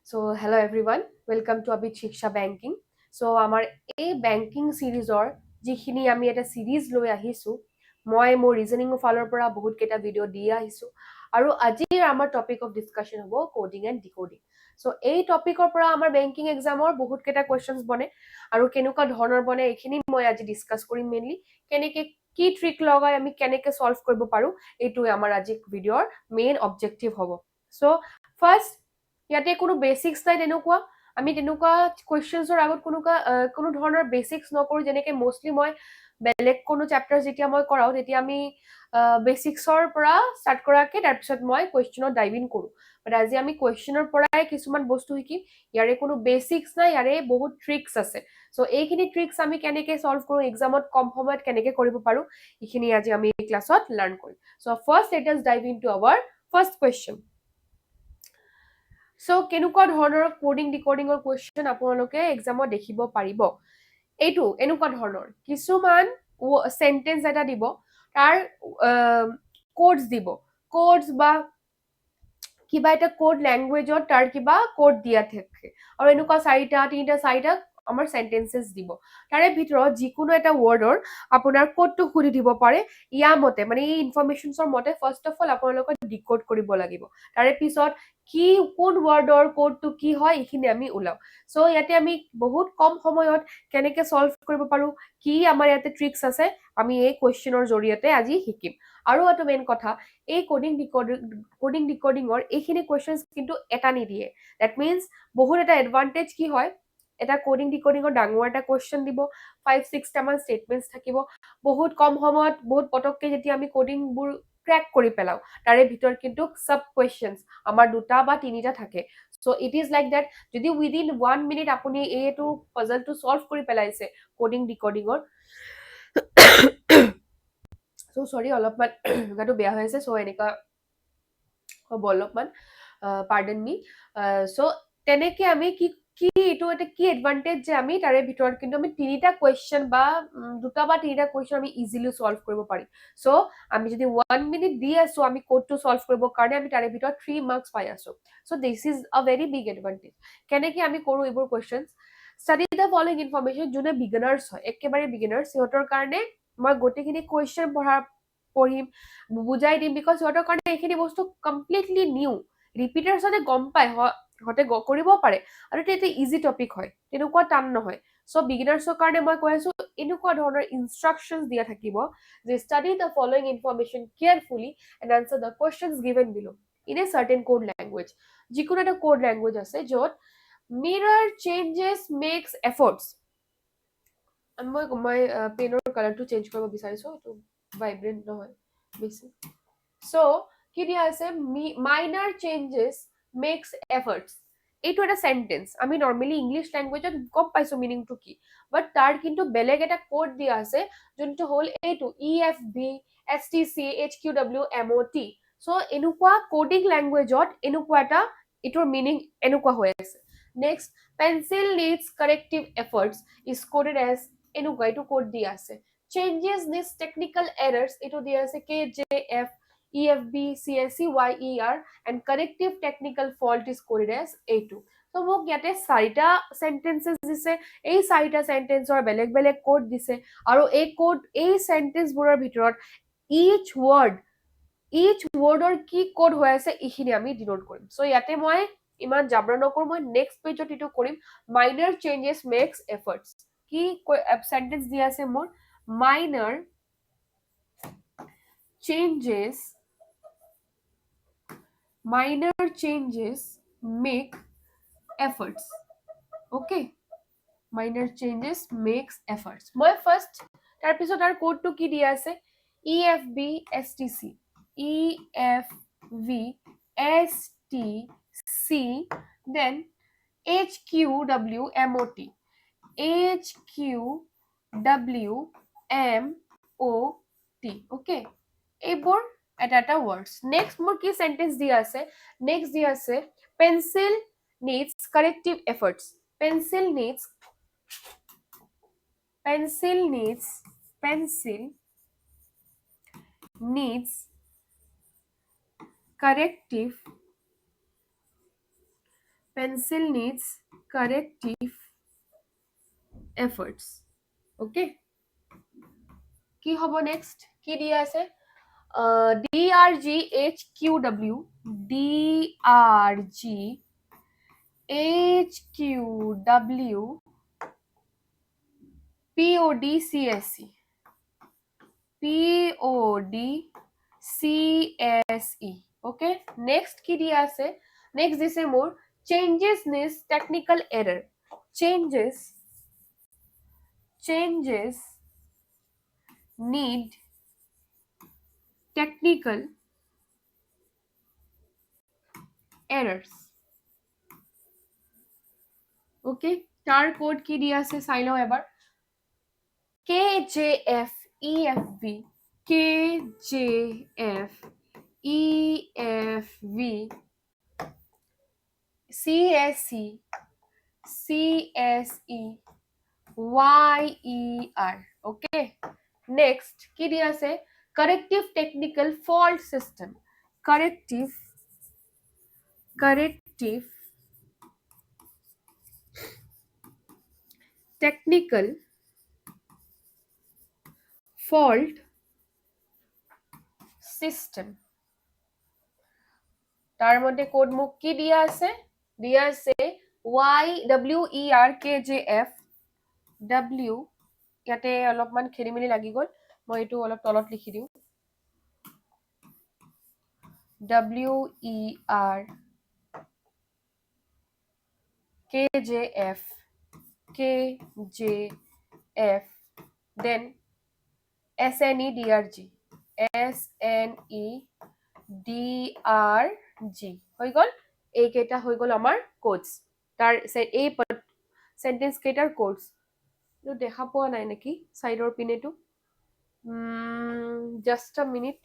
So hello everyone, welcome to Abid Shiksha Banking. So আমাৰ এই banking সিৰিজৰ যিখিনি আমি এটা সিৰিজ লৈ আহিছো, মই মোৰ ৰিজনিং ফালৰ পৰা বহুত কেইটা ভিডিঅ' দি আহিছো আৰু আজিৰ আমাৰ টপিক অফ ডিসকাশন হ'ব কোডিং এণ্ড ডিকোডিং। সো এই টপিকৰ পৰা আমাৰ বেংকিং এক্সামৰ বহুত কেইটা কোৱেশ্চনছ বনে আৰু কেনেকুৱা ধৰণৰ বনে এইখিনি মই আজি ডিসকাস কৰিম। মেইনলি কেনেকে কি ট্ৰিক লগাই আমি কেনেকে সলভ কৰিব পাৰো এইটোৱে আমাৰ আজি ভিডিঅ'ৰ মেইন অবজেক্টিভ হ'ব। সো ফাৰ্ষ্ট ইয়াতে কোনো বেসিক্স নাই তেনেকুৱা আমি তেনেকুৱা কুৱেশ্যনছৰ আগত কোনো ধৰণৰ বেসিক্স নকৰো, যেনেকে মোষ্টলি মই বেলেগ কোনো চেপ্টাৰ যেতিয়া মই কৰাও তেতিয়া আমি বেসিক্সৰ পৰা ষ্টাৰ্ট কৰাকে তাৰপিছত মই কুৱেশ্যনত ডাইভ ইন কৰো। বাট আজি আমি কুৱেশ্যনৰ পৰাই কিছুমান বস্তু শিকিম। ইয়াৰে কোনো বেসিক্স নাই, ইয়াৰে বহুত ট্ৰিক্স আছে। সো এইখিনি ট্ৰিক্স আমি কেনেকে সলভ কৰো, এক্সামত কম সময়ত কেনেকে কৰিব পাৰো, এইখিনি আজি আমি ক্লাছত লাৰ্ণ কৰিম। So first let's dive into our first question. So কেনেকুৱা ধৰণৰ কোডিং ডিকোডিঙৰ কুৱেশ্যন আপোনালোকে এক্সামত দেখিব পাৰিব। এইটো এনেকুৱা ধৰণৰ কিছুমান সেন্টেন্স এটা দিব, তাৰ কোডছ দিব, কোডছ বা কিবা এটা কোড ল্যাঙ্গুৱেজত তাৰ কিবা কোড দিয়া থাকে আৰু এনেকুৱা তিনিটা আমাৰ সেন্টেন্সেস দিব। তাৰে ভিতৰত যিকোনো এটা ৱৰ্ডৰ আপোনাৰ কোডটো খুলি দিব পাৰে। ইয়াৰ মতে মানে এই ইনফৰমেশনছৰ মতে ফাৰ্ষ্ট অফ অল আপোনালোকে ডিকোড কৰিব লাগিব। তাৰে পিছত কি কোন ৱৰ্ডৰ কোডটো কি হয় এইখিনি আমি ওলাও। সো ইয়াতে আমি বহুত কম সময়ত কেনেকে সলভ কৰিব পাৰো, কি আমাৰ ইয়াতে ট্ৰিক্স আছে, আমি এই কুৱেশ্যনৰ জৰিয়তে আজি শিকিম। আৰু এটা মেইন কথা, এই কোডিং ডিকোডিঙৰ এইখিনি কুৱেশ্যনছ কিন্তু এটা নিদিয়ে। দ্যাট মিনছ বহুত এটা এডভান্টেজ কি হয়, এটা কোডিং ডিকোডিঙৰ ডাঙৰ এটা কুৱেশ্যন দিব, 5-6টা মান ষ্টেটমেন্টছ থাকিব। বহুত কম সময়ত বহুত পটককে যেতিয়া আমি কোডিংবোৰ ক্ৰেক কৰি পেলাও, তাৰে ভিতৰত কিন্তু সাব কুৱেশ্যনছ আমাৰ 2টা বা 3টা থাকে। So it is like that যদি উইদিন 1 মিনিট আপুনি এইটো পাজলটো সলভ কৰি পেলাইছে কোডিং ডিকোডিঙৰ সো সৰি অলপমান গাটো বেয়া হৈ আছে, সো এনেকুৱা হ'ব অলপমান, পাৰ্ডন মি। সো তেনেকে আমি কি কি এইটো এটা কি এডভান্টেজ যে আমি তাৰে ভিতৰত কিন্তু আমি 3টা কুৱেশ্যন বা 2টা বা 3টা কুৱেশ্যন আমি ইজিলি সলভ কৰিব পাৰিম। সো আমি যদি 1 মিনিট দি আছো আমি কোডটো সলভ কৰিবৰ কাৰণে আমি তাৰে ভিতৰত 3 মাৰ্কস পাই আছো। So this is a very big advantage. কেনেকে আমি কৰো এইবোৰ questions, study the following information. যোনে বিগিনাৰ্ছ হয়, একেবাৰে বিগিনাৰ্ছ, সিহঁতৰ কাৰণে মই গোটেইখিনি কুৱেশ্যন পঢ়িম, বুজাই দিম, বিকজ সিহঁতৰ কাৰণে এইখিনি বস্তু কমপ্লিটলি নিউ। ৰিপিটাৰ্ছতে গম পায়, সিহঁতে কৰিব পাৰে আৰু এটা ইজি টপিক হয়, তেনেকুৱা টান নহয়। সো বিগিনাৰ্ছৰ কাৰণে মই কৈ আছো এনেকুৱা ধৰণৰ ইনষ্ট্ৰাকশ্যনছ দিয়া থাকিব যে study the following information carefully and answer the questions given below in a certain code language. যিকোনো এটা কোড ল্যাঙ্গুৱেজ আছে য'ত মিৰৰ চেঞ্জেছ মেক্স এফৰ্টছ। মই পেনৰ কালাৰটো চেঞ্জ কৰিব বিচাৰিছো, এইটো ভাইব্ৰেণ্ট নহয় বেছি। সো কি দিয়া আছে, মাইনাৰ চেঞ্জেছ মেক্স এফৰ্টছ। এইটো এটা সেন্টেন্স, আমি নৰ্মেলি ইংলিছ ল্যাঙ্গুৱেজত গম পাইছো মিনিংটো কি, বাট তাৰ কিন্তু বেলেগ এটা কোড দিয়া আছে যোনটো হ'ল এইটো EFB STC HQW MOT। So এনেকুৱা কোডিং ল্যাঙ্গুৱেজত এনেকুৱা এটা এইটোৰ মিনিং এনেকুৱা হৈ আছে। Next, pencil needs corrective efforts is coded as এনেকুৱা এইটো কোড দিয়া আছে। চেঞ্জেছ নিডস টেকনিক্যাল এৰাৰ্ছ এইটো দিয়া আছে KJF EFB CSCYER and corrective technical fault is coded as A2। তো মোক ইয়াতে 4টা সেন্টেন্সেস দিছে, এই 4টা সেন্টেন্সৰ বেলেগ বেলেগ কোড দিছে আৰু এই সেন্টেন্সবোৰৰ ভিতৰত ইচ ৱৰ্ডৰ কি কোড হৈ আছে এইখিনি আমি ডিনোট কৰিম। সো ইয়াতে মই ইমান জাবৰা নকৰো, মই নেক্সট পেজত এইটো কৰিম। মাইনাৰ চেঞ্জেছ মেক্স এফৰ্টছ কি সেন্টেন্স দিয়া আছে মোৰ, minor changes make efforts। okay, minor changes makes efforts। মই ফাৰ্স্ট তাৰপিছত আৰু কোডটো কি দিয়া আছে, EFB STC EFB STC then HQW MOT okay, এইবোৰ এটা এটা ওয়াৰ্ডস। নেক্সট মোৰ কি সেন্টেন্স দিয়া আছে, নেক্সট দিয়া আছে pencil needs corrective efforts. Pencil needs corrective pencil needs corrective efforts. Okay, কি হ'ব next? কি দিয়া আছে? DRGHQW, DRGHQW, PODCSE, PODCSE. Okay, next কি দিয়া আছে? Next দিছে মোৰ changes needs technical error. Changes need technical errors. Okay, তাৰ কোড কি দিয়া আছে চাই লওঁ এবাৰ। KJFEFV, KJFEFV, CSE, YER. Okay, next কি দিয়া আছে? Corrective technical fault system. Corrective technical fault system. তাৰ মধ্যে কোড মোক কি দিয়া আছে? দিয়া আছে YWERKJF W, ইয়াতে অলপমান খেলিমেলি লাগি গ'ল, মই এইটো অলপ তলত লিখি দিওঁ। WERKJF, then SNEDRG, SNEDRG হৈ গ'ল। এইকেইটা হৈ গ'ল আমাৰ কোডছ, তাৰ এই সেন্টেন্স কেইটাৰ কোডছ। এইটো দেখা পোৱা নাই নেকি সাইডৰ পিনেটো? জাষ্ট আ মিনিট,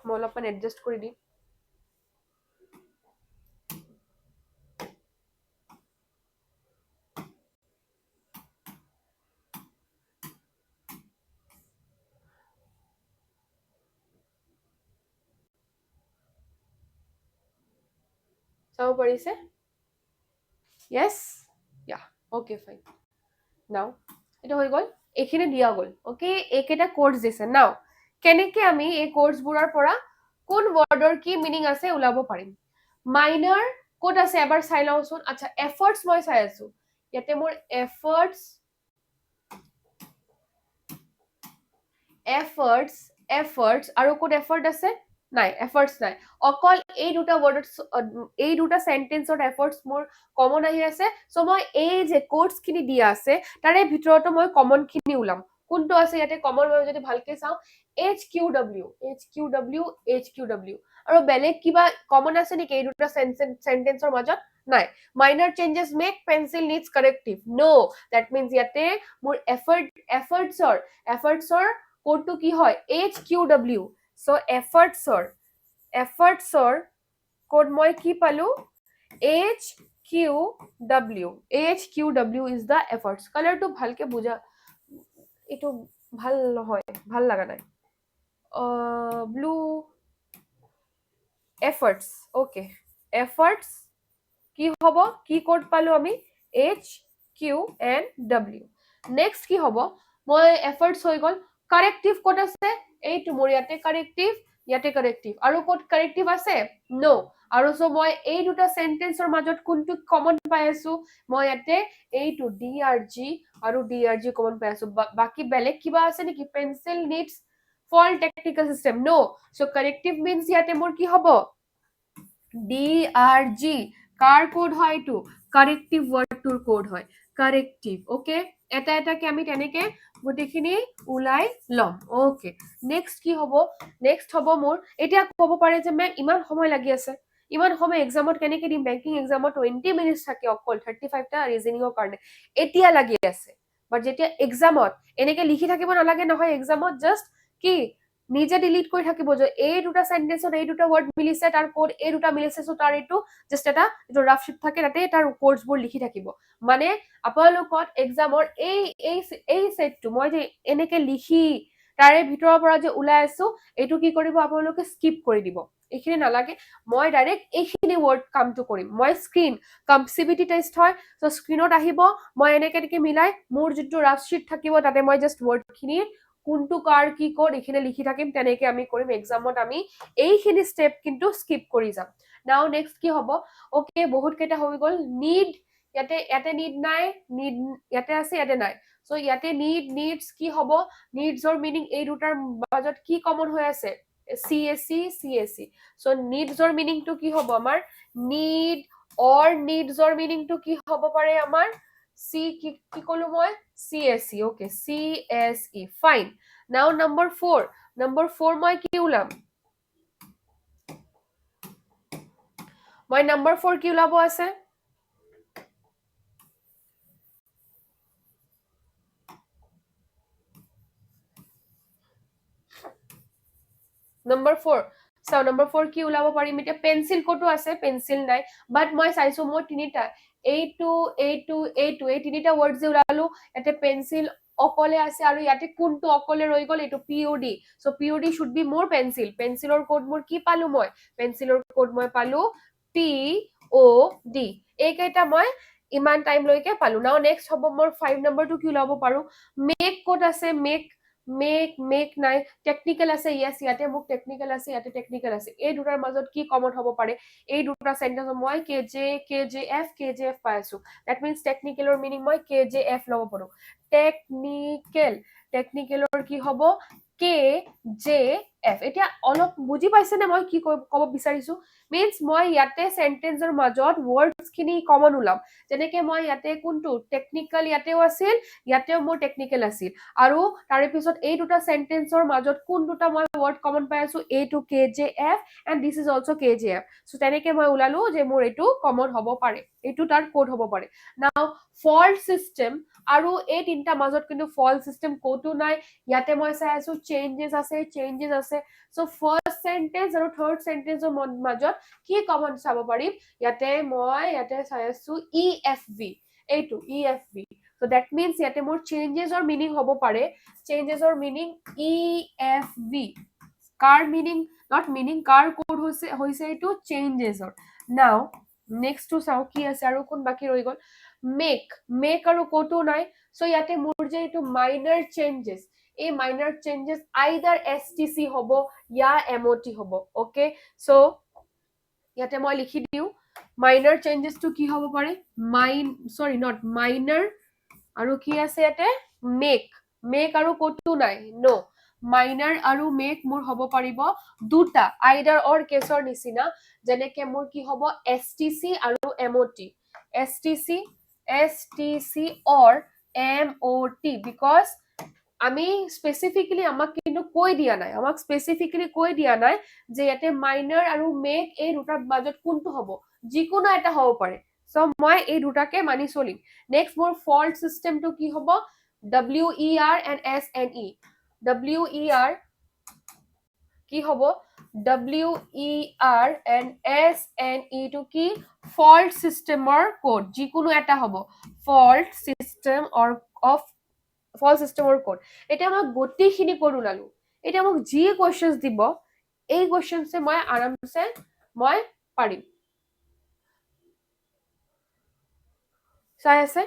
মই অলপমান এডজাষ্ট কৰি দিম। চাব পাৰিছে? Yes? Yeah. Okay, fine. Now, এটা হৈ গ'ল, এইখিনি দিয়া গ'ল। Okay, এইকেইটা কোডছ দিছে। Now, কেনেকে আমি এই কোডছবোৰৰ পৰা কোন ৱৰ্ডৰ কি মিনিং আছে ওলাব পাৰিম? মাইনাৰ ক'ত আছে এবাৰ চাই লওঁচোন। আচ্ছা, এফৰ্টছ মই চাই আছো। ইয়াতে মোৰ এফৰ্টছ আৰু ক'ত এফৰ্ট আছে? নাই, এফৰ্টছ নাই। অকল এই দুটা ৱৰ্ডত, এই দুটা সেন্টেন্সত এফৰ্টছ মোৰ কমন আহি আছে। সো মই এই যে কোডছ খিনি দিয়া আছে তাৰে ভিতৰতো মই কমন খিনি ওলাম। কোনটো আছে ইয়াতে কমন? মই যদি ভালকে চাওঁ, HQW, আৰু বেলেগ কিবা কমন আছে নেকি এই দুটা সেন্টেন্সৰ মাজত? নাই। Minor changes make pencil needs corrective. No, that means ইয়াতে মোৰ এফৰ্টছৰ কোডটো কি হয়? HQW. সো এফৰ্টছৰ কোড মই কি পালো? HQW is the efforts. কালাৰটো ভালকে বুজা, এইটো ভাল নহয়, ভাল লাগা নাই। Blue efforts. ওকে, এফৰ্টছ কি হ'ব? কি কোড পালো আমি? HQW. নেক্সট কি হ'ব? মই এফৰ্টছ হৈ গ'ল। কাৰেক্টিভ ক'ত আছে? এইটো মোৰ ইয়াতে কাৰেক্টিভ, ইয়াতে কাৰেক্টিভ। আৰু ক'ত কাৰেক্টিভ আছে? নো। আৰু সো মই এই দুটা সেন্টেন্সৰ মাজত কোনটো কমন পাই আছো? মই ইয়াতে এইটো DRG আৰু DRG কমন পাই আছো। বাকি বেলেগ কিবা আছে নেকি? Pencil needs fault technical system. No. So corrective means ইয়াতে মোৰ কি হ'ব? DRG। কাৰ কোড হয় এইটো? কাৰেক্টিভ ৱৰ্ডটোৰ কোড হয়। কাৰেক্টিভ। ওকে, এটা এটাকে আমি তেনেকে গোটেইখিনি ওলাই ল'ম। ওকে, নেক্সট কি হ'ব? নেক্সট হ'ব মোৰ, এতিয়া ক'ব পাৰে যে মেম ইমান সময় লাগি আছে, ইমান সময় এক্সামত কেনেকে দিম? বেংকিং এক্সামত 20 মিনিটছ থাকে অকল 35টা ৰিজনিঙৰ কাৰণে। এতিয়া লাগি আছে, বাট যেতিয়া এক্সামত এনেকে লিখি থাকিব নালাগে নহয়। এক্সামত জাষ্ট কি নিজে ডিলিট কৰি থাকিব যে এই দুটা সেন্টেন্সত এই দুটা ৱৰ্ড মিলিছে, তাৰ কোড এই দুটা মিলিছে, সো তাৰ এইটো জাষ্ট এটা ৰাফ শিট থাকে, তাতে তাৰ কোডছবোৰ লিখি থাকিব। মানে আপোনালোকত এক্সামৰ এই সেটটো মই যে এনেকে লিখি তাৰে ভিতৰৰ পৰা যে ওলাই আছো, এইটো কি কৰিব? আপোনালোকে স্কিপ কৰি দিব। এইখিনি নালাগে মই ডাইৰেক্ট এইখিনি ৱৰ্ড কামটো কৰিম মই স্ক্ৰীন কম্পিটিটিভ টেষ্ট হয় সো স্ক্ৰীনত আহিব মই এনেকে মিলাই মোৰ যোনটো ৰাফ শ্বীট থাকিব তাতে মই জাষ্ট ৱৰ্ডখিনি কোনটো কাৰ কি কোড এইখিনি লিখি থাকিম তেনেকে আমি কৰিম এক্সামত আমি এইখিনি ষ্টেপ কিন্তু স্কিপ কৰি যাম নাও নেক্সট কি হ'ব ওকে বহুত কেইটা হৈ গ'ল নিড ইয়াতে নিড নাই নিড ইয়াতে আছে ইয়াতে নাই সো ইয়াতে নিডছ কি হ'ব নিডছৰ মিনিং এই দুটাৰ মাজত কি কমন হৈ আছে CSC সো নিডছৰ মিনিংটো কি হ'ব আমাৰ নিড অৰ নিডছৰ মিনিংটো কি হ'ব পাৰে আমাৰ কি কলো মই CSC okay CSE fine now number 4 মই কি ওলাম মই number 4 কি ওলাব আছে number 4 so number 4 কি ওলাব পাৰিম এতিয়া পেন্সিল কোটো আছে পেন্সিল নাই বাট মই চাইছো মই তিনিটা এইটো এই তিনিটা ওয়ার্ড যে ওলালো এতে পেন্সিল অকলে আছে আৰু ইয়াতে কোনটো অকলে ৰৈ গল এইটো POD so POD should be মোৰ পেন্সিলৰ কোড মোৰ কি পালো মই পেন্সিলৰ কোড মই পালো POD এইকেইটা মই ইমান টাইম লৈকে পালো নাও নেক্সট হ'ব মোৰ 5 নম্বৰটো কি ওলাব পাৰো মেক কোড আছে মেক নাই টেকনিক্যাল আছে ইয়েস ইয়াতে মোক টেকনিক্যাল আছে ইয়াতে টেকনিক্যাল আছে এই দুটাৰ মাজত কি কমন হ'ব পাৰে এই দুটা সেন্টেন্স মই KJF পাই আছো দ্যাট মিন্স টেকনিক্যালৰ মিনিং মই KJF লব পাৰো টেকনিক্যালৰ কি হ'ব KJF এতিয়া অলপ বুজি পাইছে নে মই কি ক'ব বিচাৰিছো মিন্স মই ইয়াতে সেন্টেন্সৰ মাজত ওয়াৰ্ডছ খিনি কমন ওলাম যেনেকে মই ইয়াতে কোনটো টেকনিক্যাল ইয়াতেও আছিল ইয়াতেও মোৰ টেকনিক্যাল আছিল আৰু তাৰে পিছত এই দুটা সেন্টেন্সৰ মাজত কোন দুটা মই ওয়াৰ্ড কমন পাই আছো এইটো KJF and this is also KJF so তেনেকে মই ওলালো যে মোৰ এইটো কমন হ'ব পাৰে এইটো তাৰ কোড হ'ব পাৰে নাও ফল্ট সিস্টেম আৰু এই তিনটা মাজত কিন্তু ফল্ট সিস্টেম কোটো নাই ইয়াতে মই চাই আছো চেঞ্জেস আছে সো ফাৰ্স্ট সেন্টেন্স আৰু থাৰ্ড সেন্টেন্সৰ মাজত কি কমন চাব পাৰিম ইয়াতে চাই আছো EFV এইটো EFV so that means ইয়াতে মোৰ চেঞ্জেসৰ মিনিং হ'ব পাৰে চেঞ্জেসৰ মিনিং EFV কাৰ মিনিং নট মিনিং কাৰ কোড হৈছে এইটো চেঞ্জেসৰ নাও নেক্সট টু চাও কি আছে আৰু কোন বাকি ৰৈ গল মেক আৰু কোটো নাই সো ইয়াতে মোৰ যে এইটো মাইনৰ চেঞ্জেস এই মাইনৰ চেঞ্জেস আইদাৰ STC হ'ব या MOT হ'ব ওকে সো ইয়াতে মই লিখি দিও মাইনৰ চেঞ্জেস টু কি হ'ব পাৰে মাইনৰ আৰু কি আছে ইয়াতে মেক আৰু কোটো নাই নো মাইনৰ আৰু মেক মোৰ হ'ব পাৰিব দুটা আইদাৰ অৰ কেছৰ নিচিনা যেনেকে মোৰ কি হ'ব STC আৰু MOT STC or MOT because আমি স্পেসিফিক্যালি আমাক কিন্তু কৈ দিয়া নাই যে ইয়াতে মাইনৰ আৰু মেক এই দুটাৰ মাজত কোনটো হ'ব যিকোনো এটা হ'ব পাৰে সো মই এই দুটাকে মানি চলিম নেক্সট মোৰ ফল্ট সিস্টেমটো কি হ'ব WER and SNE WER কি হ'ব WER and SNE to কি ফল্ট সিস্টেমৰ কোড যিকোনো এটা হ'ব ফল্ট সিস্টেমৰ কোড এটা মই গোটেইখিনি কোড ওলালো এটা মোক যি কোৱেশ্চনছ দিব এই কোৱেশ্চনছে মই আৰামছে মই পাৰিম চাই আছে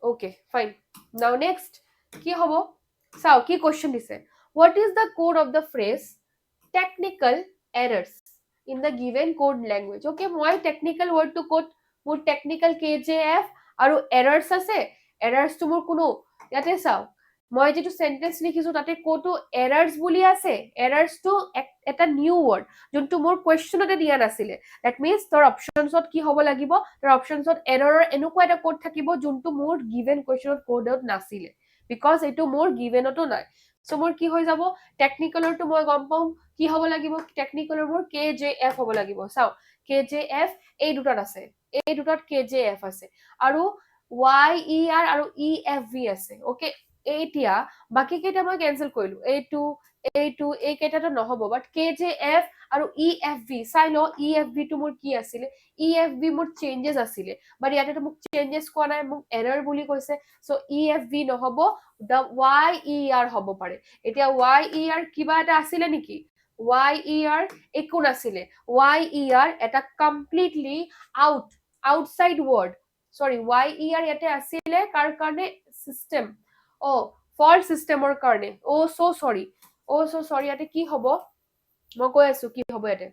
ওকে ফাইন নাও নেক্সট কি হ'ব চাও কি কোৱেশ্চন দিছে what is the code of the phrase technical errors in the given code language okay মই technical word to code মোৰ technical KJF আৰু errors আছে errors to মোৰ কোনো ইয়াতে চাও মই যেটো সেন্টেন্স লিখিছো তাতে কোটো errors বুলি আছে errors to এটা নিউ ওয়ার্ড যোনটো মোৰ কোৱেশ্চনতে দিয়া নাছিলে দ্যাট মিন্স তোৰ অপশনছত কি হ'ব লাগিব তোৰ অপশনছত এৰৰৰ এনেকুৱা এটা কোড থাকিব যোনটো মোৰ গিভেন কোৱেশ্চনত কোডত নাছিলে বিকজ এইটো মোৰ গিভেনতো নাই সো মোৰ কি হৈ যাব টেকনিক্যালৰটো মই গম পাম কি হ'ব লাগিব টেকনিক্যালৰ মোৰ KJF হ'ব লাগিব চাও KJF এই দুটাত আছে এই দুটাত KJF আছে আৰু YER আৰু EFV আছে ওকে এতিয়া বাকি কেইটা মই কেনসেল কৰিলো এইটো এই কেইটাটো নহব বাট KJF আৰু EFV চাই ল EFV টো মোৰ কি আছিল EFV মোৰ চেঞ্জেস আছিল বাট ইয়াতে তো মোক চেঞ্জেস কোৱা নাই মোক এৰৰ বুলি কৈছে সো EFV নহব YER হ'ব পাৰে এতিয়া YER কিবা এটা আছিল নেকি YER একো নাছিলে YER এটা কমপ্লিটলি আউটসাইড ৱৰ্ড সৰি YER ইয়াতে আছিলে কাৰ কাৰণে সিস্টেম ফল্ট সিস্টেমৰ কাৰণে সো সৰি ইয়াতে কি হ'ব মই কৈ আছো কি হ'ব ইয়াতে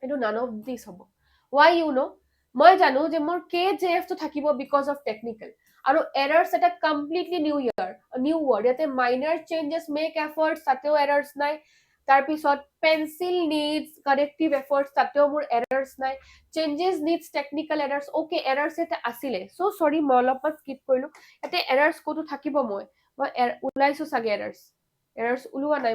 এইটো নান অফ দিস হ'ব why you know মই জানো যে মোৰ KJF টো থাকিব because of technical আৰু errors এটা completely new word ইয়াতে minor changes make efforts তাতেও errors নাই তাৰপিছত pencil needs corrective efforts তাতেও মোৰ errors নাই changes needs technical errors okay errors এটা আছিলে so sorry মই অলপমান skip কৰিলো ইয়াতে errors কোটো থাকিব মই ওলাইছো চাগে errors ওলোৱা নাই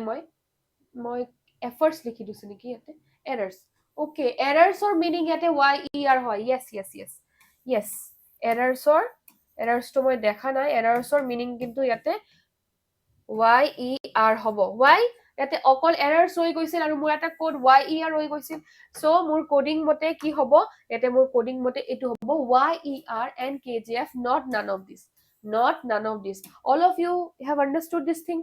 মই efforts লিখি দিছো নেকি ইয়াতে errors okay errors or meaning ইয়াতে YER হয় yes errors তো মই দেখা নাই errors or meaning কিন্তু ইয়াতে YER হ'ব why ইয়াতে অকল errors হৈ গৈছিল আৰু মোৰ এটা কোড YER হৈ গৈছিল so মোৰ কোডিং মতে কি হ'ব ইয়াতে মোৰ কোডিং মতে এটো হ'ব YER and KJF not none of this all of you have understood this thing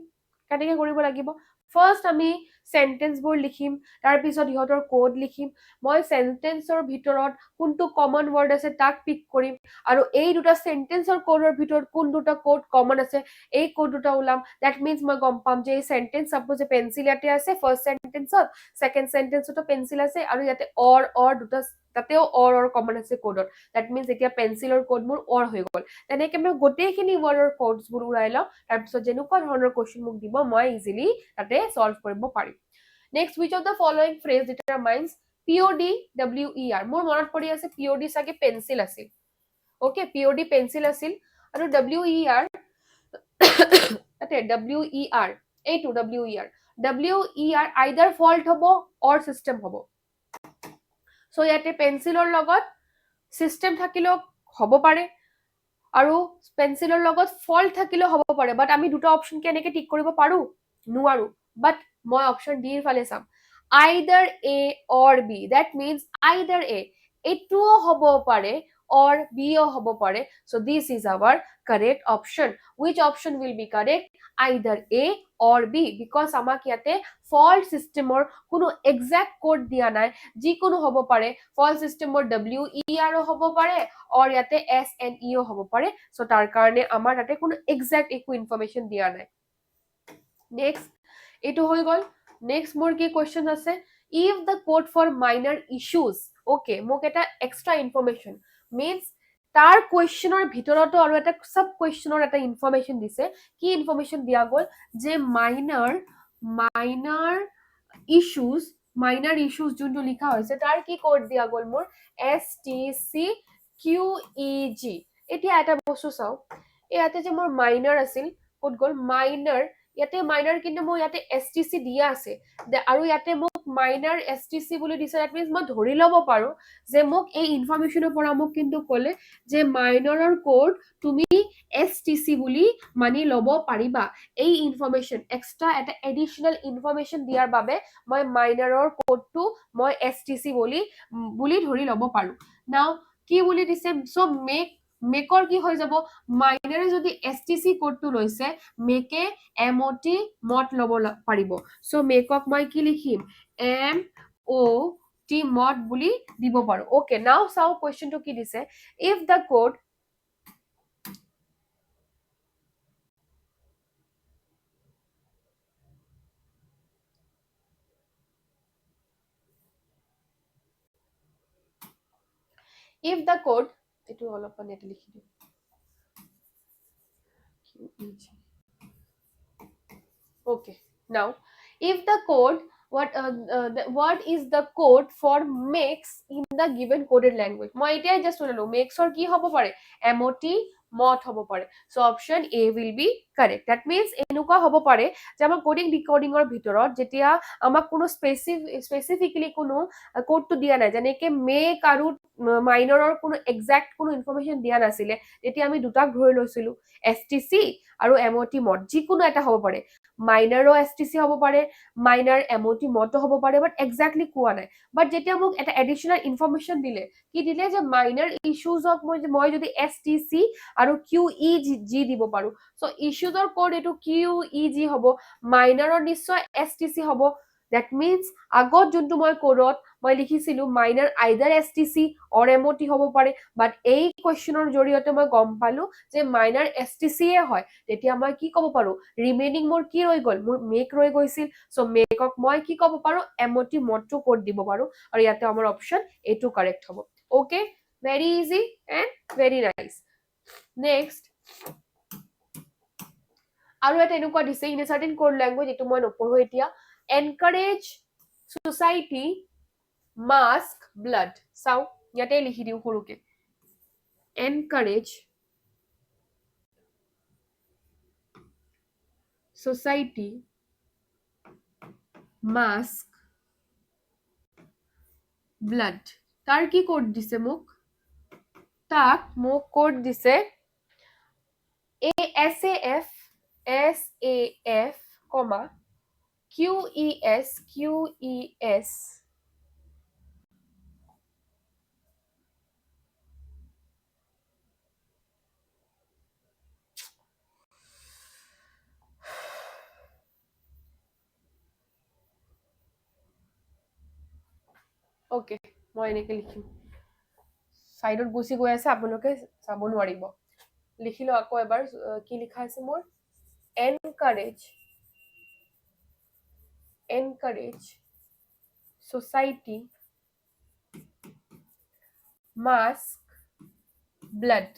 কেনেকৈ কৰিব লাগিব ফাৰ্স্ট আমি সেন্টেন্স বোৰ লিখিম তাৰ পিছত ইহতৰ কোড লিখিম মই সেন্টেন্সৰ ভিতৰত কোনটো কমন ওয়াৰ্ড আছে তাক পিক কৰিম আৰু এই দুটা সেন্টেন্সৰ কোডৰ ভিতৰত কোন দুটা কোড কমন আছে এই কোড দুটা উলাম দ্যাট মিন্স মই গম পাম যে এই সেন্টেন্স সাপোজ পেন্সিল ইয়াতে আছে ফার্স্ট সেন্টেন্সত সেকেন্ড সেন্টেন্সতো পেন্সিল আছে আৰু ইয়াতে অৰ দুটা তাতেও অৰ কমন আছে কোডত দ্যাট মিন্স এতিয়া পেন্সিলৰ কোড মোৰ অৰ হৈ গল তেনেকৈ মই গোটেইখিনি ওয়াৰ্ডৰ কোডছ বোৰ উৰাই লওঁ তাৰ পিছত যেনেকুৱা ধৰণৰ কোৱেশ্চন মোক দিব মই ইজিলি তাতে সলভ কৰিব পাৰিম next which of the following phrase determines POD WER মোৰ মনত পৰি আছে POD সাগে পেন্সিল আছিল ওকে POD পেন্সিল আছিল আৰু WER তাতে WER এইটো WER either fault হ'ব or system হ'ব so ইয়াতে পেন্সিলৰ লগত সিস্টেম থাকিলেও হ'ব পাৰে আৰু পেন্সিলৰ লগত ফল্ট থাকিলেও হ'ব পাৰে বাট আমি দুটা অপচন কেনেকৈ টিক কৰিব পাৰো নোৱাৰো বাট মই অপচন ডি এর ফালে চাম either A or B that means either A এটুও হ'ব পাৰে or B ও হ'ব পাৰে so this is our correct option which option will be correct either A or B because আমাক ইয়াতে ফল্ট সিস্টেমৰ কোনো এক্সাক্ট কোড দিয়া নাই যিকোনো হ'ব পাৰে ফল্ট সিস্টেমৰ WER ও হ'ব পাৰে or ইয়াতে SNE ও হ'ব পাৰে so তাৰ কাৰণে আমাৰ তাতে কোনো এক্সাক্ট একো ইনফৰমেশন দিয়া নাই নেক্সট এটো হৈ গল নেক্সট মোৰ কি কোৱেশ্চন আছে if the code for minor issues okay মোক এটা এক্সট্ৰা ইনফৰমেশন means তাৰ কোৱেশ্চনৰ ভিতৰতো আৰু এটা সাব কোৱেশ্চনৰ এটা ইনফৰমেশন দিছে কি ইনফৰমেশন দিয়া গল যে মাইনাৰ ইস্যুজ যোনটো লিখা হৈছে তাৰ কি কোড দিয়া গল মোৰ STCQEG এতিয়া এটা বস্তু চাও ইয়াতে যে মোৰ মাইনাৰ আছিল কোড গল মাইনাৰ ইয়াতে মাইনাৰ কিন্তু মই ইয়াতে STC দিয়া আছে আৰু ইয়াতে মোক মাইনাৰ STC বুলি দিছে দ্যাট মিন্স মই ধৰি লব পাৰো যে মোক এই ইনফৰমেশনৰ পৰা মোক কিন্তু ক'লে যে মাইনাৰৰ কোড তুমি STC বুলি মানি লব পাৰিবা এই ইনফৰমেশন এক্সট্ৰা এটা এডিশনাল ইনফৰমেশন দিয়াৰ বাবে মই মাইনাৰৰ কোডটো মই STC বুলি ধৰি লব পাৰো নাও কি বুলি দিছে সো মেকৰ কি হৈ যাব মাইনাৰে যদি STC কোডটো লৈছে মেকে MOT মত লব পাৰিব সো মেকক মই কি লিখিম MOT মত বুলি দিব পাৰো ওকে নাও চাও কোৱেশ্চনটো কি দিছে if the code এটো অলপমান এটা লিখি দিম okay now if the code what is the code for makes in the given coded language মই এতিয়াই জাস্ট ওলালো makes or কি হ'ব পাৰে MOT মত হ'ব পাৰে so option A will be correct that means এনেকুৱা হ'ব পাৰে যে আমাৰ কোডিং ডিকোডিংৰ ভিতৰত যেতিয়া আমাক কোনো স্পেসিফিক্যালি কোনো কোডটো দিয়া নাই যেনেকৈ মেক আৰু মাইনৰৰ কোনো এক্সাক্ট কোনো ইনফৰমেশন দিয়া নাছিলে তেতিয়া আমি দুটাক ধৰি লৈছিলো STC আৰু MOT মত যিকোনো এটা হ'ব পাৰে মাইনাৰো STC হ'ব পাৰে মাইনাৰ MOT মতো হ'ব পাৰে বাট এক্সাক্টলি কোৱা নাই বাট যেতিয়া মোক এটা এডিশনাল ইনফৰমেশন দিলে কি দিলে যে মাইনাৰ ইস্যুজক মই যদি STC আৰু QEG দিব পাৰো সো ইস্যুজৰ কোড এটো QEG হ'ব মাইনাৰৰ নিশ্চয় STC হ'ব That means আগত যোনটো মই কোডত মই লিখিছিলো মাইনাৰ আইদাৰ এছটিচি অৰ এমটি হ'ব পাৰে, বাট এই কুৱেশ্যনৰ জৰিয়তে মই গম পালো যে মাইনাৰ এছটিচিয়ে হয়। তেতিয়া মই কি ক'ব পাৰো, ৰিমেইনিং মোৰ কি ৰৈ গ'ল, মোৰ মেক ৰৈ গৈছিল। চ' মেকক মই কি ক'ব পাৰো, এমটি মডটো কোড দিব পাৰো, আৰু ইয়াতে আমাৰ অপশ্যন এইটো কাৰেক্ট হ'ব। Okay, very easy and very nice. Next আৰু এটা এনেকুৱা দিছে, in a certain code language, এইটো মই নপঢ়ো এতিয়া। Encourage society mask blood. চাও ইয়াতে লিখি দিও সৰুকে, encourage society mask blood. তাৰ কি কোড দিছে মোক, তাক মোক কোড দিছে SAF QES ওকে, মই এনেকে লিখিম। সাইডত গুছি গৈ আছে, আপোনালোকে চাব নোৱাৰিব। লিখিলো আকৌ এবাৰ, কি লিখা আছে মোৰ, encourage society mask blood.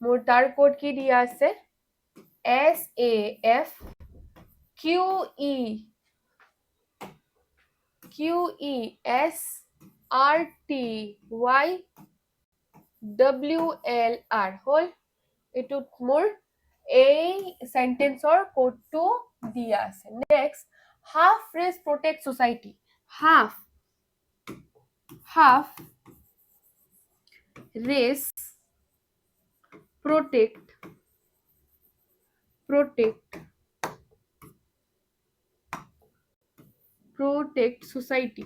মোৰ তাৰ কোড কি দিয়া আছে, SAF QESRTYWLR হল। এইটোত মোৰ এই সেন্টেন্সৰ কোডটো দিয়া আছে। Next, half race protect society. half race protect society.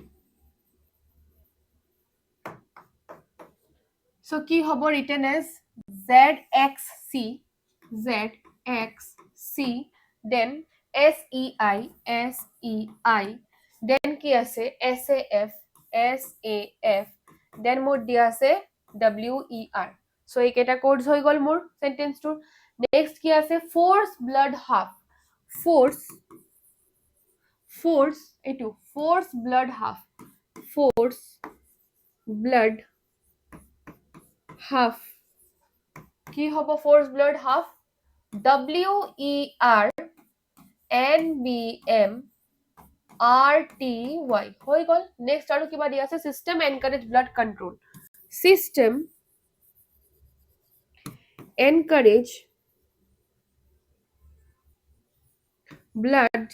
So কি হ'ব, written as ZXC, then SEI, then কি আছে SAF, then মোৰ দিয়া আছে WER. So এইকেইটা কোডছ হৈ গ'ল মোৰ সেন্টেন্সটোৰ। নেক্সট কি আছে, force blood half. force blood half কি হ'ব, force blood half WERNBMRTY হৈ গ'ল। নেক্সট আৰু কিবা দিয়া আছে, system encourage blood control. system encourage blood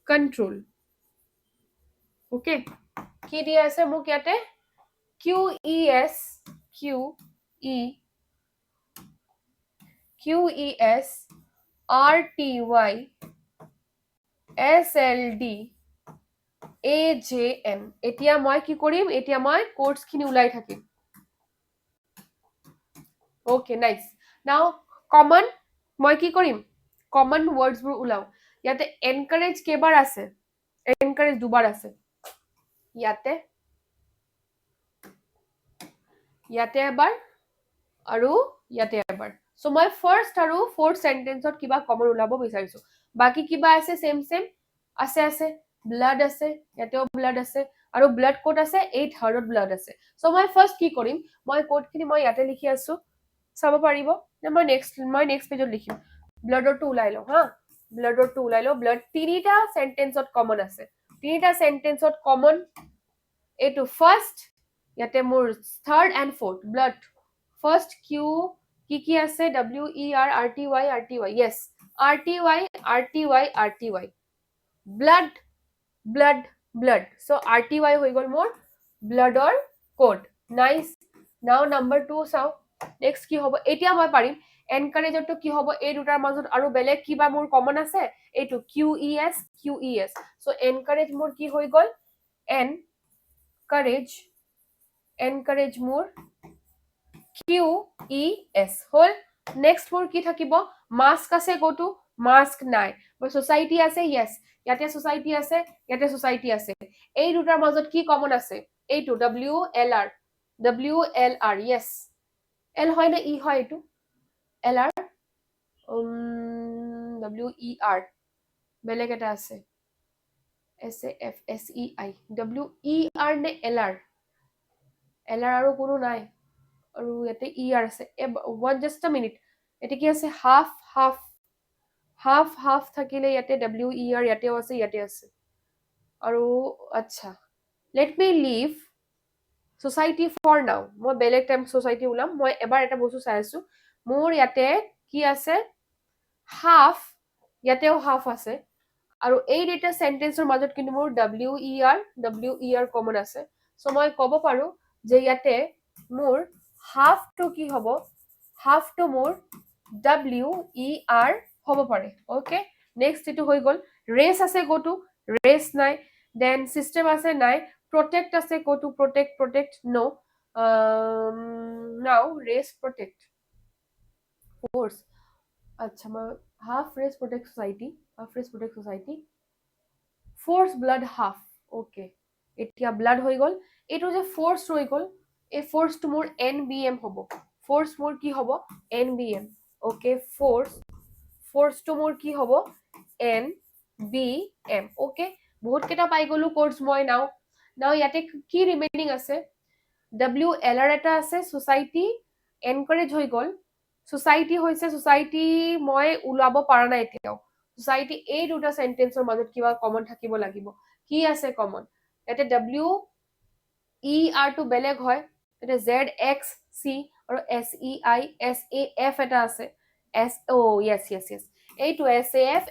control. Okay, কি দিয়া আছে মোক ইয়াতে, QES RTY SLD AJN. এতিয়া মই কি কৰিম, এতিয়া মই কোডছ খিনি উলাই থাকিম। Okay, nice. নাও কমন মই কি কৰিম, কমন ওয়াৰ্ডস বোৰ উলাও। ইয়াতে এনকাৰেজ কেবাৰ আছে, এনকাৰেজ দুবাৰ আছে। ইয়াতে এবাৰ আৰু ইয়াতে এবাৰ। সো মই ফাৰ্স্ট আৰু ফোৰ্থ সেন্টেন্সত কিবা কমন উলাব বিচাৰিছো। বাকি কিবা আছে সেম আছে ব্লাড আছে, ইয়াতেও ব্লাড আছে, আৰু ব্লাড কোড আছে 8 ব্লাড আছে। সো মই ফাৰ্স্ট কি কৰিম, মই কোড খিনি মই ইয়াতে লিখি আছো, চাব পাৰিব নে মই নেক্সট পেজত লিখিম। ব্লাডৰটো উলাই লও হা, ব্লাড তিনিটা সেন্টেন্সত কমন আছে, তিনিটা সেন্টেন্সত কমন। এইটো ফার্স্ট, ইয়াতে মোৰ third and fourth blood. First Q কি আছে, WER RTY yes RTY blood. So RTY হৈ গল মোৰ ব্লাডৰ কোড। নাইস। নাও নাম্বাৰ 2 চাও, নেক্সট কি হ'ব। এতিয়া মই পাৰিম এনকাৰেজৰটো কি হ'ব, এই দুটাৰ মাজত আৰু বেলেগ কিবা মোৰ কমন আছে, এইটো QES। সো এনকাৰেজ মোৰ কি হৈ গল, এনকাৰেজ মোৰ QES হল। নেক্সট মোৰ কি থাকিব, মাস্ক আছে, গটো মাস্ক নাই সোসাইটি আছে ইয়েস ইয়াতে সোসাইটি আছে ইয়াতে সোসাইটি আছে এই দুটাৰ মাজত কি কমন আছে এইটো WLR ইয়েস এল হয় নে ই হয় এইটো LR WER বেলেগ এটা আছে SAF SEI WER নে LR আৰু কোনো নাই আৰু ইয়াতে ER আছে one just a minute এটা কি আছে হাফ থাকিলে ইয়াতে WER ইয়াতেও আছে ইয়াতে আছে আৰু আচ্ছা let me leave society for now মই বেলেগ টাইম society ওলাম মই এবাৰ এটা বস্তু চাই আছো মোৰ ইয়াতে কি আছে হাফ ইয়াতেও হাফ আছে আৰু এই দুটা সেন্টেন্সৰ মাজত কিন্তু মোৰ WER কমন আছে সো মই ক'ব পাৰো যে ইয়াতে মোৰ হাফটো কি হ'ব হাফটো মোৰ WER হ'ব পাৰে ওকে নেক্সট এটো হৈ গল ৰেস আছে গটো ৰেস নাই দেন সিস্টেম আছে নাই protect আছে গটো protect no now race protect force আচ্ছা মই half race protect society force blood half okay এতিয়া blood হৈ গল এটো যে force হৈ গল এই force to মোৰ NBM হ'ব force মোৰ কি হ'ব NBM okay force to মোৰ কি হ'ব NBM okay বহুত কেটা পাই গলো কোডস মই নাও ইয়াতে কি ৰিমেইনিং আছে WLR এটা আছে সোসাইটি এনকাৰেজ হৈ গল সোসাইটি মই উলাব পাৰা নাই এতিয়াও সোসাইটি এই দুটা সেন্টেন্সৰ মাজত কিবা কমন থাকিব লাগিব কি আছে কমন ইয়াতে WER টো বেলেগ হয় এটা ZXC আৰু SEI SAF এটা আছে yes এইটো SAF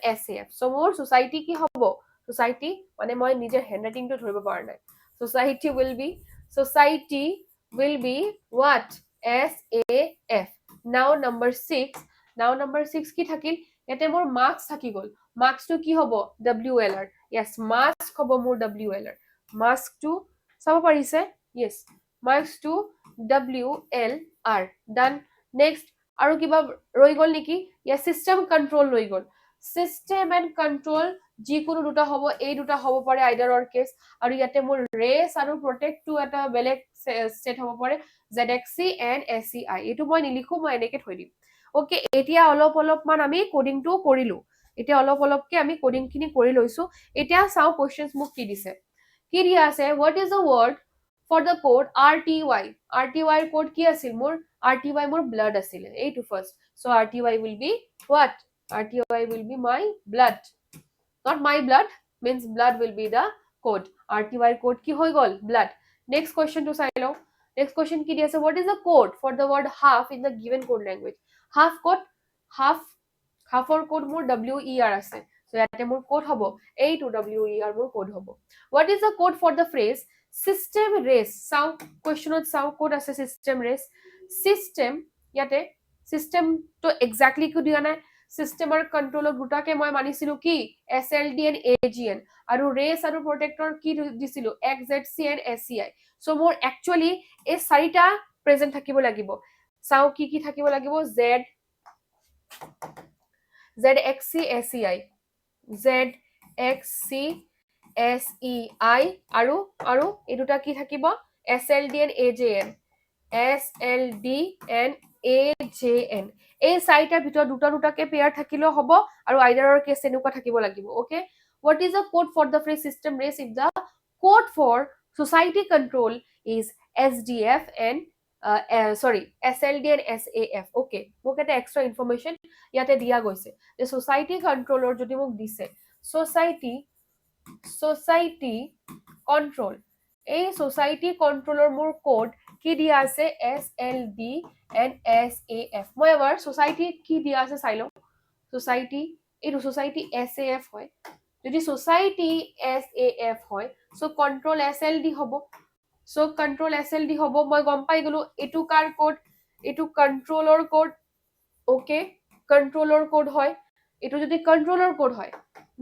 সো মোৰ সোসাইটি কি হ'ব সোসাইটি মানে মই নিজৰ হ্যান্ডৰাইটিংটো ধৰিব পৰা নাই society will be what SAF now number 6 কি থাকিল ইয়াতে মোৰ মাৰ্কস থাকি গল মাৰ্কস টো কি হ'ব WLR yes মাস্ক হ'ব মোৰ WLR মাস্ক টো চাব পাৰিছে yes মাৰ্কস টো WLR done next আৰু কিবা ৰৈ গল নেকি ইয়া সিস্টেম কন্ট্ৰোল ৰৈ গল সিস্টেম এন্ড কন্ট্ৰোল যিকোনো দুটা হ'ব এই দুটা হ'ব পাৰে আইদাৰ অৰ কেস আৰু ইয়াতে মোৰ ৰেস আৰু প্ৰটেক্ট টো এটা বেলেগ সেট হ'ব পাৰে ZXC and SEI এটো মই নিলিখো মই এনেকে থৈ দিম ওকে এতিয়া অলপমান আমি কোডিং টো কৰিলো এতিয়া অলপকে আমি কোডিং খিনি কৰি লৈছো এতিয়া চাও কোশ্চেনস মোক কি দিছে কি দিয়া আছে what is the word for the code RTY RTY code কি আছিল মোৰ RTY মোৰ blood আছিল এইটো first so RTY will be what RTY will be my blood not my blood means blood will be the code RTY code কি হৈ গল blood next question to চাই লও next question কি দিছে what is the code for the word half in the given code language half code halfৰ code মোৰ WER আছে so ইয়াতে মোৰ code হ'ব এইটো WER মোৰ code হ'ব what is the code for the phrase system race চাও questionত চাও code আছে system race system ইয়াতে system to exactly কি দিয়া নাই system আৰু controller দুটাকে মই মানিছিলো কি SLD and AGN আৰু race আৰু protector কি দিছিলো XZC and SCI so মোৰ actually এই চাৰিটা প্ৰেজেন্ট থাকিব লাগিব চাও কি থাকিব লাগিব ZXC SEI ZXC SEI আৰু এই দুটা কি থাকিব SLD and AJN SLD and AJN এই চাৰিটাৰ ভিতৰত দুটাকে পেয়াৰ থাকিলেও হ'ব আৰু আইদাৰৰ কেছ এনেকুৱা থাকিব লাগিব okay what is the code for the phrase system race if the code for society control is SDF and SLD and SAF okay মোক এটা এক্সট্ৰা ইনফৰমেশন ইয়াতে দিয়া গৈছে যে সোসাইটি কন্ট্ৰোলৰ যদি মোক দিছে সোসাইটি কন্ট্ৰোল এই সোসাইটি কন্ট্ৰোলৰ মোৰ কোড কি দিয়া আছে SLD and SAF মই এবাৰ সোসাইটি কি দিয়া আছে চাই লও সোসাইটি এইটো সোসাইটি SAF হয় যদি সোসাইটি SAF হয় সো কন্ট্রোল SLD হ'ব সো কন্ট্রোল SLD হ'ব মই গম পাই গলো এটু কাৰ কোড এটু কন্ট্ৰোলৰ কোড ওকে কন্ট্ৰোলৰ কোড হয় এটু যদি কন্ট্ৰোলৰ কোড হয়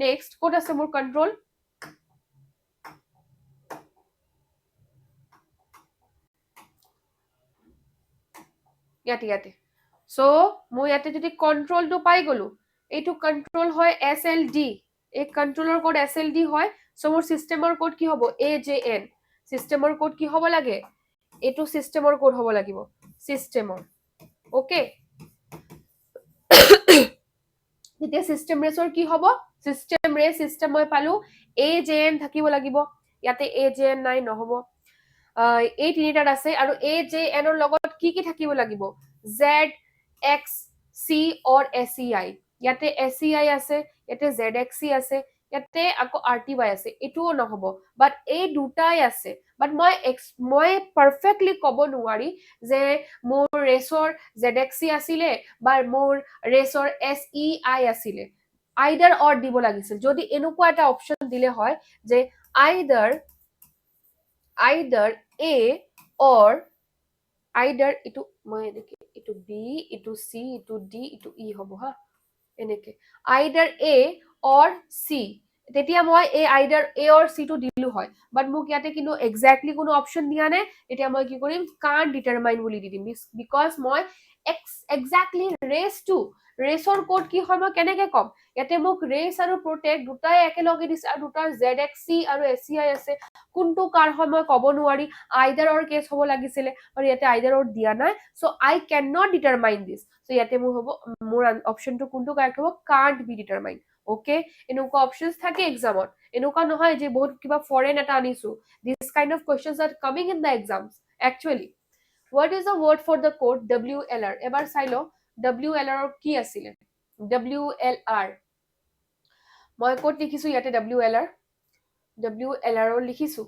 নেক্সট কোড আছে মোৰ কন্ট্ৰোল ইয়াতে সো মই ইয়াতে যদি কন্ট্ৰোল টো পাই গলো এইটো কন্ট্ৰোল হয় SLD, এই কন্ট্ৰোলৰ কোড SLD হয়। সো মোৰ সিস্টেমৰ কোড কি হ'ব AJN, সিস্টেমৰ কোড কি হ'ব লাগে, এইটো সিস্টেমৰ কোড হ'ব লাগিব, সিস্টেমৰ। ওকে, তেতিয়া সিস্টেম ৰেছৰ কি হ'ব, সিস্টেম ৰে সিস্টেম মই পালো AJN থাকিব লাগিব, ইয়াতে AJN নাই নহ'ব। এই তিনিটাত আছে আৰু AJN ৰ লগত কি কি থাকিব লাগিব, ZXC or SEI, ইয়াতে SEI আছে, ইয়াতে ZXC আছে, ইয়াতে আকৌ RTY আছে, এইটোও নহ'ব, বাট এই দুটাই আছে। বাট মই পাৰফেক্টলি ক'ব নোৱাৰি যে মোৰ ৰেচৰ ZXC আছিলে বা মোৰ ৰেচৰ SEI আছিলে, আইদাৰ অৰ দিব লাগিছিল। যদি এনেকুৱা এটা অপশ্যন দিলে হয় যে আইদাৰ A or either ইটো মই এনেকে, ইটো B, ইটো C, ইটো D, ইটো E হ'ব হা, এনেকে either A or C, তেতিয়া মই এই either A or C টো দিলো হয়, বাট মোক ইয়াতে কিন্তু এক্সেক্টলি কোনো অপশ্যন দিয়া নাই। এতিয়া মই কি কৰিম, can't determine বুলি দি দিম, বিকজ মই এক্সেক্টলি ৰেচৰ কোড কি হয় মই কেনেকে ক'ম, ইয়াতে মোক ৰেচ আৰু প্ৰটেক্ট দুটাই একেলগে দিছে আৰু দুটাৰ ZXC আৰু SEI আছে, কোনটো কাৰ হয় মই ক'ব নোৱাৰি, আইদাৰ অৰ কেছ হ'ব লাগিছিলে, আৰু ইয়াতে আইদাৰ অৰ দিয়া নাই, so I can not determine this. So ইয়াতে মোৰ হ'ব, মোৰ অপশ্যনটো কোনটো কাৰেক্ট হ'ব, কান্ট বি ডিটাৰমাইন। ওকে, এনেকুৱা অপশ্যনছ থাকে এক্সামত, এনেকুৱা নহয় যে বহুত কিবা ফৰেন এটা আনিছো। This kind of questions are coming in the exams actually. What is the word for the code WLR, এবাৰ চাই লওঁ WLR কি আছিলে। WLR মই ক'ত লিখিছো, ইয়াতে WLR লিখিছো,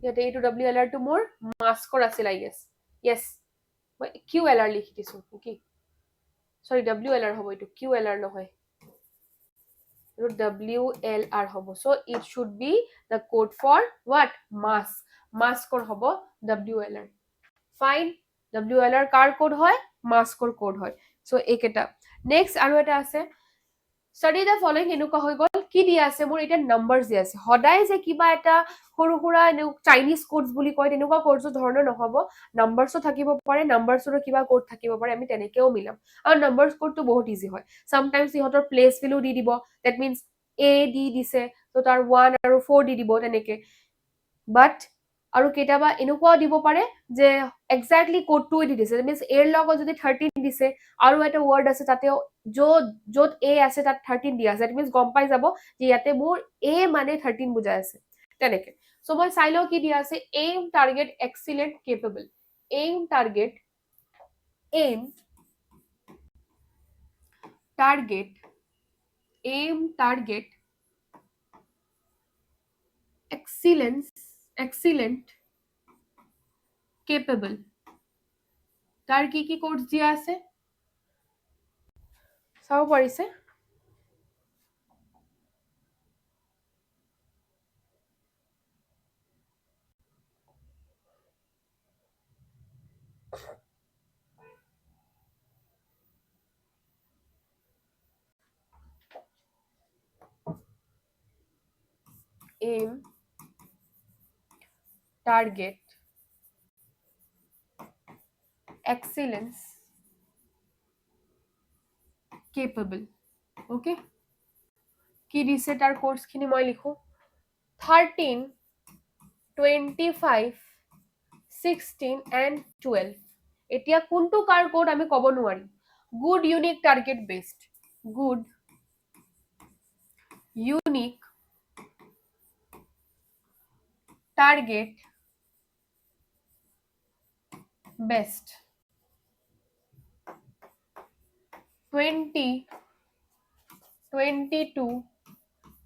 ইয়াতে এইটো WLR টো মোৰ মাস্কৰ আছিল, আই গেছ, য়েছ মই QLR লিখি দিছো, কি সৰি WLR হ'ব, এইটো QLR নহয়, এইটো WLR হ'ব। So it should be the code for what, মাস্কৰ হ'ব WLR। ফাইন, WLR কাৰ কোড হয়, মাস্কৰ কোড হয়। সো এইকেইটা। নেক্সট আৰু এটা আছে, ষ্টাডি দ্য ফলোইং, এনেকুৱা হৈ গ'ল, কি দিয়া আছে মোৰ এতিয়া নাম্বাৰছ দিয়া আছে। সদায় যে কিবা এটা সৰু সুৰা চাইনিজ কোডছ বুলি কয় তেনেকুৱা কোডছৰ ধৰণৰ নহ'ব, নাম্বাৰছো থাকিব পাৰে, নাম্বাৰছৰো কিবা কোড থাকিব পাৰে, আমি তেনেকেও মিলাম। আৰু নাম্বাৰছ কোডটো বহুত ইজি হয়, চামটাইমছ সিহঁতৰ প্লেচ ভেলু দি দিব, ডেট মিনছ A দি দিছে, ত' তাৰ 1 আৰু 4 দি দিব তেনেকে। বাট আৰু কেতিয়াবা এনেকুৱাও দিব পাৰে যে এক্সেক্টলি কোডটোৱে দি দিছে, মিনছ এৰ লগত যদি 13 দিছে আৰু এটা ৱৰ্ড আছে তাতেও য'ত A আছে তাত 13 দিয়া আছে, ডেট মিনছ গম পাই যাব যে ইয়াতে মোৰ A মানে 13 বুজাই আছে, তেনেকে। সো মই চাই লওঁ কি দিয়া আছে, aim target excellent capable, aim target excellent capable, তাৰ কি কি কোডছ দিয়া আছে চাব পাৰিছে। aim target excellence capable, okay, কি দিছে তাৰ কোর্স খিনি মই লিখো, 13 25 16 and 12, এতিয়া কোনটো কাৰ কোড আমি ক'ব নোৱাৰিম, good unique target based, good unique target based 20 22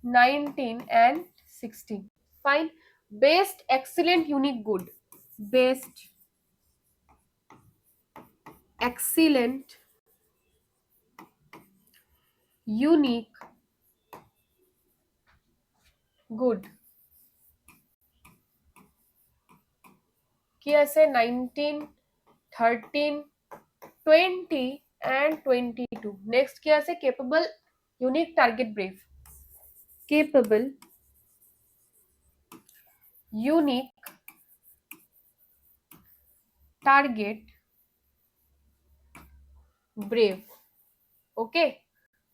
19 and 16, fine, best excellent unique good, best excellent unique good, কি আছে 19 13 20 and 22, next কি আছে capable unique target brave, capable unique target brave, okay,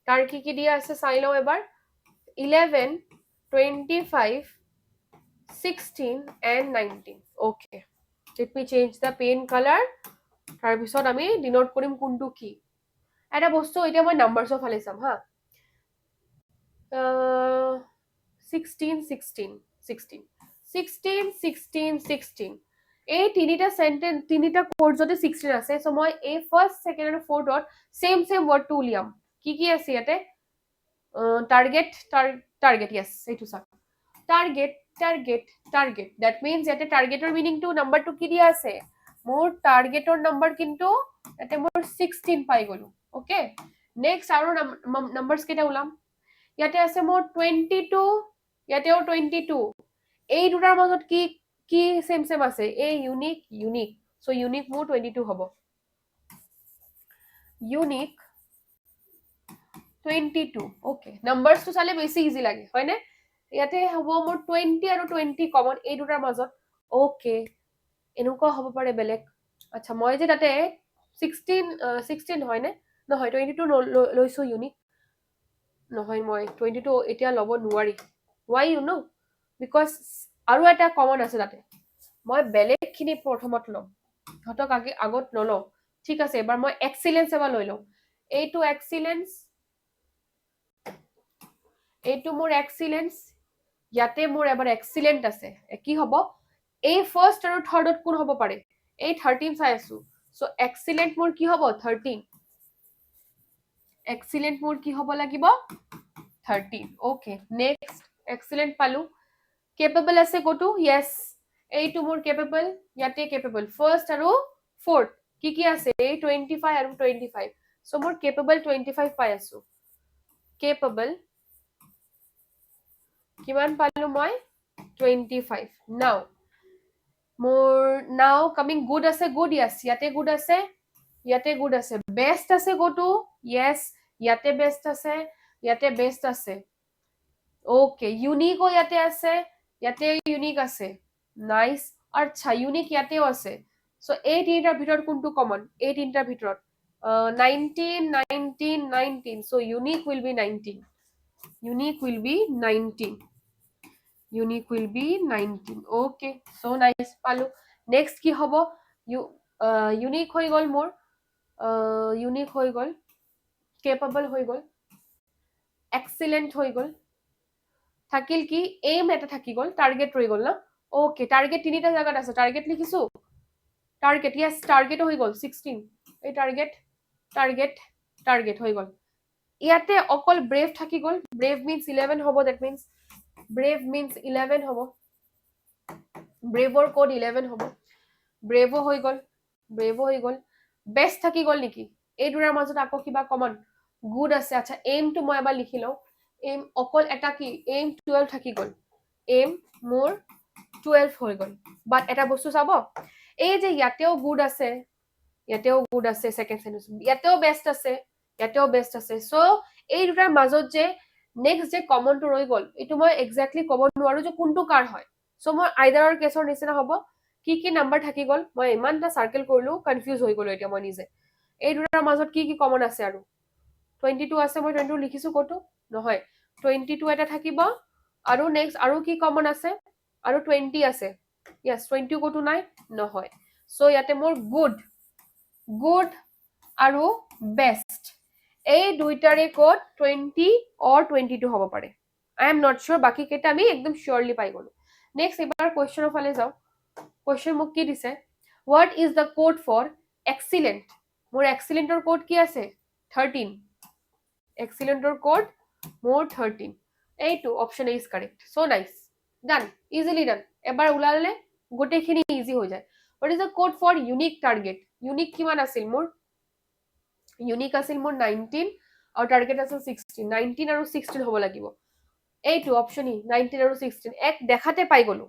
তাৰ কি দিয়া আছে চাই লওঁ এবাৰ 11 25 16 and 19 okay let me change the pen color তাৰ পিছত আমি ডিনোট কৰিম কোনটো কি এটা বস্তু এতিয়া মই নাম্বাৰছৰ ফালে চাম হা 16 16 16 16 16 16 এই তিনিটা সেন্টেন্স তিনিটা কোড যদি 16 আছে সো মই এই ফার্স্ট সেকেন্ড আৰু ফোৰ্থত সেম ওয়াৰ্ডটো উলিয়াম কি আছে ইয়াতে টাৰ্গেট টাৰ্গেট ইয়েস এইটো চাওক target target target that means ইয়াতে টাৰ্গেটৰ মিনিংটো নাম্বাৰটো কি দিয়া আছে মোৰ টাৰ্গেটৰ নাম্বাৰ কিন্তু ইয়াতে মোৰ 16 পাই গলো ওকে নেক্সট আৰু নাম্বাৰস কেইটা উলাম ইয়াতে আছে মোৰ 22 ইয়াতেও 22 এই দুটাৰ মাজত কি কি সেম আছে a unique unique so unique মোৰ 22 হ'ব ইউনিক 22 ওকে নাম্বাৰসটো চালে বেছি ইজি লাগে হয় নে ইয়াতে হ'ব মোৰ 20 আৰু 20 কমন এই দুটাৰ মাজত ওকে এনেকুৱা হ'ব পাৰে বেলেগ আচ্ছা মই যে তাতে 16 হয় নে নহয় 22 লৈছো ইউনিক নহয় মই 22 এতিয়া ল'ব নোৱাৰি why you know because আৰু এটা কমন আছে তাতে মই বেলেগখিনি প্ৰথমত লম হতক আগত নলও ঠিক আছে এবাৰ মই এক্সিলেন্স এবাৰ লৈ লওঁ এইটো এক্সিলেন্স এইটো মোৰ এক্সিলেন্স ইয়াতে মোৰ এবাৰ এক্সিলেন্ট আছে কি হ'ব এই ফাৰ্স্ট আৰু থাৰ্ডত কোন হ'ব পাৰে এই 13 চাই আছো সো এক্সিলেন্ট মোৰ কি হ'ব 13 এক্সিলেন্ট মোৰ কি হ'ব লাগিব 13 ওকে নেক্সট এক্সিলেন্ট পালো কেপেবল আছে কোটো ইয়েস এইটো মোৰ কেপেবল ইয়াতে কেপেবল ফাৰ্স্ট আৰু ফোৰ্থ কি আছে এই 25 আৰু 25 সো মোৰ কেপেবল 25 পাই আছো কেপেবল কিমান পালো মই 25 নাও মোৰ নাও কামিং গুড আছে গুড ইয়েস ইয়াতে গুড আছে বেস্ট আছে কোটো ইয়েস ইয়াতে বেস্ট আছে ওকে ইউনিকো ইয়াতে ইউনিক আছে নাইস আচ্ছা ইউনিক ইয়াতেও আছে সো এই তিনিটাৰ ভিতৰত কোনটো কমন এই তিনিটাৰ ভিতৰত 19 19 19 so unique will be 19 unique will be 19 unique will be 19 okay so nice পালো next কি হ'ব unique হৈ গল মোৰ unique হৈ গল capable হৈ গল excellent হৈ গল থাকিল কি aim এটা থাকি গল টার্গেট ৰৈ গল না ওকে টার্গেট তিনিটা জায়গাত আছে টার্গেট লিখিছো টার্গেট yes টার্গেট হৈ গল 16 এই টার্গেট হৈ গল ইয়াতে অকল ব্রেভ থাকি গল ব্রেভ means 11 হ'ব that means brave means 11 হ'ব ব্ৰেভৰ কোড 11 হ'ব ব্ৰেভো হৈ গল বেস্ট থাকি গল নেকি এই দুটাৰ মাজত আকৌ কিবা কমন গুড আছে আচ্ছা এম টু মই এবাৰ লিখি লওঁ এম অকল এটা কি এম 12 থাকি গল এম মোৰ 12 হৈ গল বাট এটা বস্তু চাব এই যে ইয়াতেও গুড আছে সেকেন্ড সেন্টেন্স ইয়াতেও বেস্ট আছে সো এই দুটাৰ মাজত যে নেক্সট যে কমনটো ৰৈ গল এইটো মই এক্স্যাক্টলি ক'ব নোৱাৰো যে কোনটো কাৰ হয় সো মই আইদাৰৰ কেছৰ নিচিনা হ'ব কি নাম্বাৰ থাকি গল মই ইমানটা সাৰ্কেল কৰিলো কনফিউজ হৈ গলো এতিয়া মই নিজে এই দুটাৰ মাজত কি কমন আছে আৰু 22 আছে মই 22 লিখিছো কতো নহয় 22 এটা থাকিব আৰু নেক্সট আৰু কি কমন আছে আৰু 20 আছে yes 20 কতো নাই নহয় সো ইয়াতে মোৰ গুড আৰু বেস্ট এই দুইটাৰে কোড 20 or 22 হ'ব পাৰে I am not sure বাকি কেইটা আমি একদম শিওৰলি পাই গলো নেক্সট এবাৰ কোৱেশ্চনৰ ফালে যাও কোৱেশ্চন মোক কি দিছে what is the code for excellent মোৰ excellentৰ কোড কি আছে 13 excellentৰ কোড মোৰ 13 এইটো option A is correct so nice done easily done এবাৰ উলালে গোটেইখিনি ইজি হৈ যায় what is the code for unique target unique কিমান আছিল মোৰ unique আছিল মোৰ 19 আৰু টাৰ্গেট আছিল 16 19 আৰু 16 হ'ব লাগিব এইটো অপশন E 19 আৰু 16 এক দেখাতে পাই গলো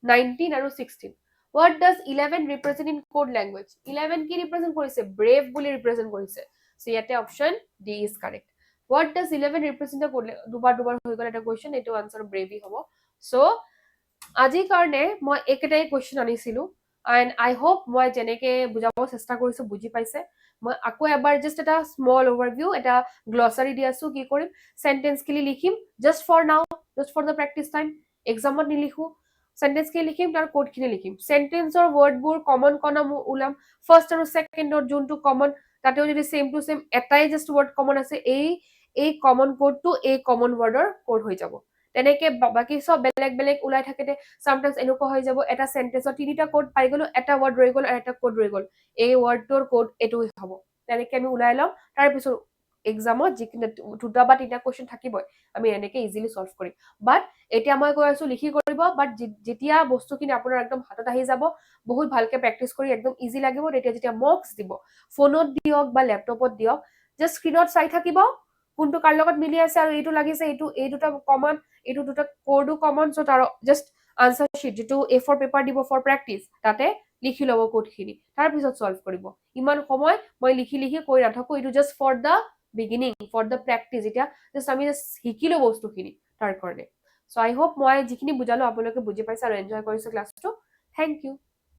19 আৰু 16 what does 11 represent in code language 11 কি represent কৰিছে brave বুলি represent কৰিছে so ইয়াতে option D is correct what does 11 represent the code দুবাৰ হৈ গল এটা কোৱেশ্চন এইটো আনসাৰ brave হ'ব so আজি কাৰণে মই একেটাই কোৱেশ্চন আনিছিলো এণ্ড আই হোপ মই যেনেকে বুজাব চেষ্টা কৰিছো বুজি পাইছে। মই আকৌ এবাৰ জাষ্ট এটা স্মল অভাৰভিউ, এটা গ্লছাৰী দি আছো। কি কৰিম, চেণ্টেন্সখিনি লিখিম just for now, just for the practice time. এক্সামত নিলিখো, চেণ্টেন্সখিনি লিখিম, তাৰ কোডখিনি লিখিম। চেণ্টেন্সৰ ৱৰ্ডবোৰ কমন কমন ওলাম। ফাৰ্ষ্ট আৰু ছেকেণ্ডত যোনটো কমন, তাতেও যদি ছেম টু ছেম এটাই জাষ্ট ৱৰ্ড কমন আছে, এই কমন কোডটো এই কমন ৱৰ্ডৰ কোড হৈ যাব। তেনেকে বাকী চব বেলেগ বেলেগ ওলাই থাকোঁতে চামটাইমছ এনেকুৱা হৈ যাব, এটা চেণ্টেন্সত তিনিটা কোড পাই গলো, এটা ৱৰ্ড ৰৈ গ'ল আৰু এটা কোড ৰৈ গ'ল, এই ৱৰ্ডটোৰ কোড এইটো হ'ব। তেনেকে আমি ওলাই ল'ম। তাৰপিছত এক্সামত যিখিনি দুটা বা তিনিটা কুৱেশ্যন থাকিবই, আমি এনেকে ইজিলি চল্ভ কৰিম। বাট এতিয়া মই কৈ আছো লিখি কৰিব, বাট যেতিয়া বস্তুখিনি আপোনাৰ একদম হাতত আহি যাব, বহুত ভালকে প্ৰেক্টিচ কৰি একদম ইজি লাগিব, তেতিয়া যেতিয়া মক্স দিব, ফোনত দিয়ক বা লেপটপত দিয়ক, জাষ্ট স্ক্ৰীণত চাই থাকিব কোনটো কাৰ লগত মিলি আছে আৰু এইটো লাগিছে, এই দুটা কমন, এইটো দুটা কোডো কমন। চ' তাৰ জাষ্ট আনচাৰ শ্বিট যিটো A4 পেপাৰ দিব ফৰ প্ৰেক্টিচ, তাতে লিখি ল'ব কোডখিনি, তাৰপিছত চল্ভ কৰিব। ইমান সময় মই লিখি লিখি কৈ নাথাকো, এইটো just for the beginning, for the practice. এতিয়া জাষ্ট আমি জাষ্ট শিকিলো বস্তুখিনি তাৰ কাৰণে। চ' আই হোপ মই যিখিনি বুজালো আপোনালোকে বুজি পাইছে আৰু এনজয় কৰিছে ক্লাছটো। Thank U.